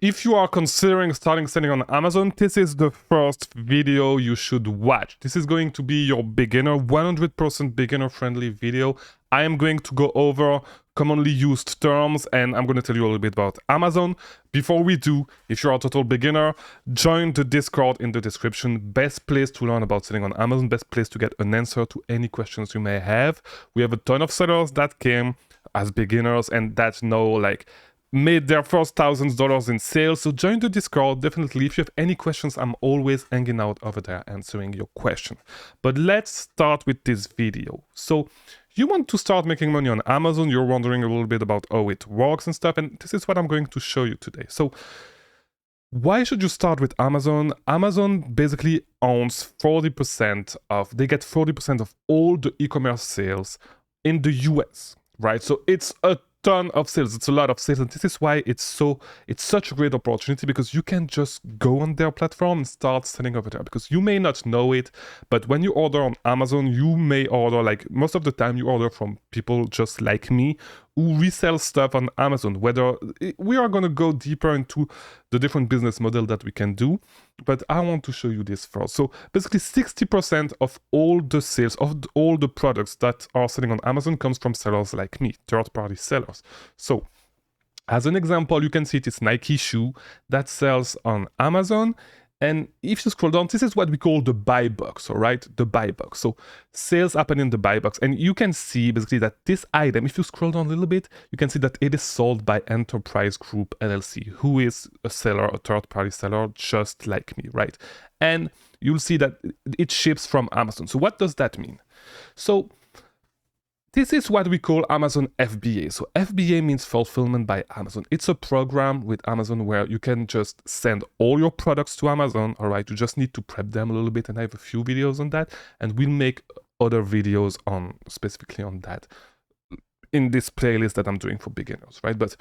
If you are considering starting selling on Amazon, this is the first video you should watch. This is going to be your beginner, 100% beginner friendly video. I am going to go over commonly used terms and I'm going to tell you a little bit about Amazon. Before we do, if you're a total beginner, join the Discord in the description. Best place to learn about selling on Amazon, best place to get an answer to any questions you may have. We have a ton of sellers that came as beginners and that know made their first $1,000s in sales. So join the Discord, definitely. If you have any questions, I'm always hanging out over there answering your question. But let's start with this video. So you want to start making money on Amazon, you're wondering a little bit about how it works and stuff, and this is what I'm going to show you today. So why should you start with Amazon? Amazon basically owns 40% of, they get 40% of all the e-commerce sales in the US, right? So it's a ton of sales, it's a lot of sales, and this is why it's such a great opportunity, because you can just go on their platform and start selling over there. Because you may not know it, but when you order on Amazon, you may order, like most of the time you order from people just like me who resell stuff on Amazon. Whether we are going to go deeper into the different business model that we can do, but I want to show you this first. So basically 60% of all the sales of all the products that are selling on Amazon comes from sellers like me, third-party sellers. So as an example, you can see this Nike shoe that sells on Amazon. And if you scroll down, this is what we call the buy box, all right? The buy box. So sales happen in the buy box. And you can see basically that this item, if you scroll down a little bit, you can see that it is sold by Enterprise Group LLC, who is a seller, a third-party seller, just like me, right? And you'll see that it ships from Amazon. So what does that mean? So this is what we call Amazon FBA. So FBA means Fulfillment by Amazon. It's a program with Amazon where you can just send all your products to Amazon, all right? You just need to prep them a little bit, and I have a few videos on that, and we'll make other videos on specifically on that in this playlist that I'm doing for beginners, right? But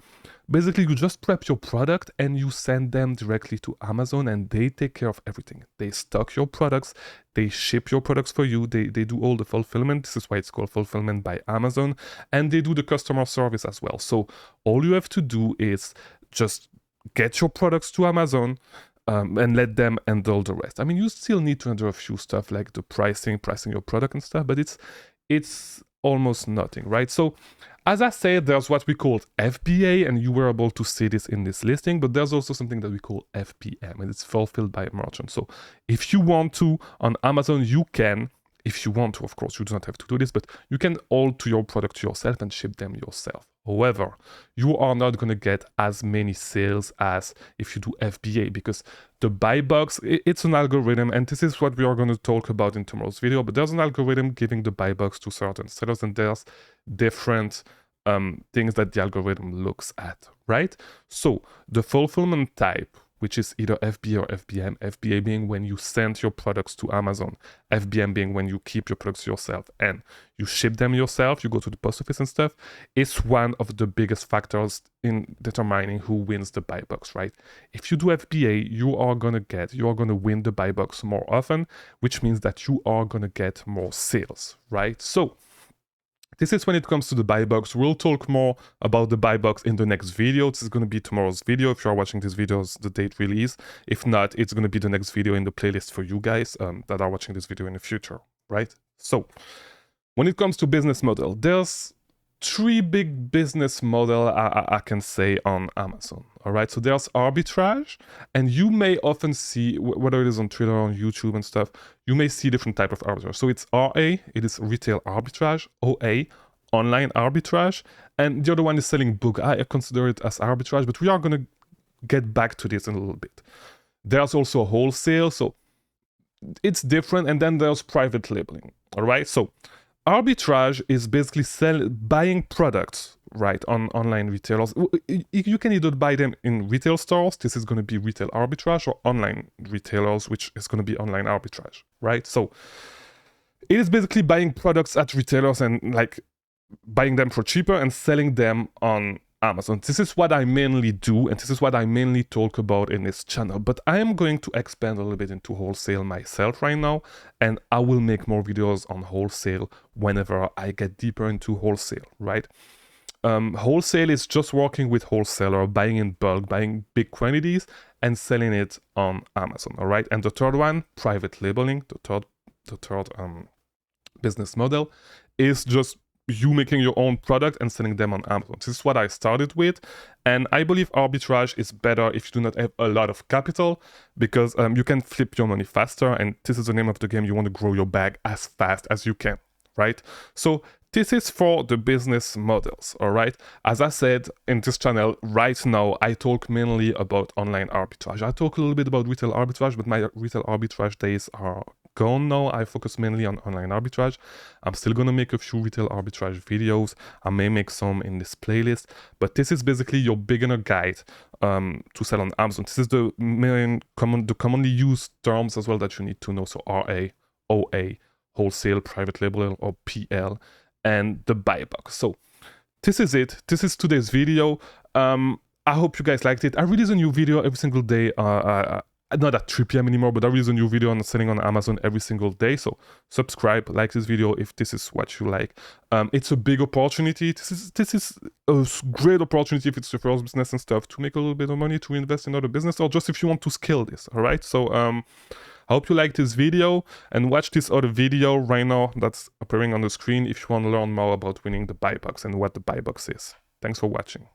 basically you just prep your product and you send them directly to Amazon, and they take care of everything. They stock your products, they ship your products for you, they do all the fulfillment. This is why it's called Fulfillment by Amazon, and they do the customer service as well. So all you have to do is just get your products to Amazon, and let them handle the rest. I mean, you still need to handle a few stuff like the pricing your product and stuff, but it's almost nothing, right? So as I said, there's what we call FBA, and you were able to see this in this listing, but there's also something that we call FBM, and it's fulfilled by a merchant. So if you want to on Amazon, you can, if you want to, of course, you do not have to do this, but you can alter your product to yourself and ship them yourself. However, you are not going to get as many sales as if you do FBA, because the buy box, it's an algorithm, and this is what we are going to talk about in tomorrow's video, but there's an algorithm giving the buy box to certain sellers, and there's different things that the algorithm looks at, right? So the fulfillment type, which is either FBA or FBM, FBA being when you send your products to Amazon, FBM being when you keep your products yourself and you ship them yourself, you go to the post office and stuff, is one of the biggest factors in determining who wins the buy box, right? If you do FBA, you are gonna win the buy box more often, which means that you are gonna get more sales, right? So this is when it comes to the buy box. We'll talk more about the buy box in the next video. This is going to be tomorrow's video. If you are watching this video, the date release. If not, it's going to be the next video in the playlist for you guys that are watching this video in the future, right? So when it comes to business model, there's three big business model I can say on Amazon, all right? So there's arbitrage, and you may often see, whether it is on Twitter or on YouTube and stuff, you may see different type of arbitrage. So it's RA, it is retail arbitrage, OA, online arbitrage, and the other one is selling book. I consider it as arbitrage, but we are going to get back to this in a little bit. There's also wholesale, so it's different, and then there's private labeling, all right? So arbitrage is basically buying products, right, on online retailers. You can either buy them in retail stores, this is going to be retail arbitrage, or online retailers, which is going to be online arbitrage, right? So it is basically buying products at retailers and like buying them for cheaper and selling them on Amazon. This is what I mainly do, and this is what I mainly talk about in this channel, but I am going to expand a little bit into wholesale myself right now, and I will make more videos on wholesale whenever I get deeper into wholesale, right? Wholesale is just working with wholesaler, buying in bulk, buying big quantities, and selling it on Amazon. All right. And the third one, private labeling. The third business model is just you making your own product and selling them on Amazon. This is what I started with, and I believe arbitrage is better if you do not have a lot of capital, because you can flip your money faster, and this is the name of the game. You want to grow your bag as fast as you can, right? So this is for the business models, all right? As I said in this channel, right now, I talk mainly about online arbitrage. I talk a little bit about retail arbitrage, but my retail arbitrage days are gone now. I focus mainly on online arbitrage. I'm still gonna make a few retail arbitrage videos. I may make some in this playlist, but this is basically your beginner guide to sell on Amazon. This is the commonly used terms as well that you need to know. So RA, OA, wholesale, private label, or PL, and the buy box. So this is it. This is today's video. I hope you guys liked it. I release a new video every single day. Not at 3 p.m. anymore, but I release a new video on selling on Amazon every single day. So subscribe, like this video if this is what you like. It's a big opportunity. This is a great opportunity if it's your first business and stuff, to make a little bit of money to invest in other business, or just if you want to scale this. All right. So I hope you like this video, and watch this other video right now that's appearing on the screen if you want to learn more about winning the buy box and what the buy box is. Thanks for watching.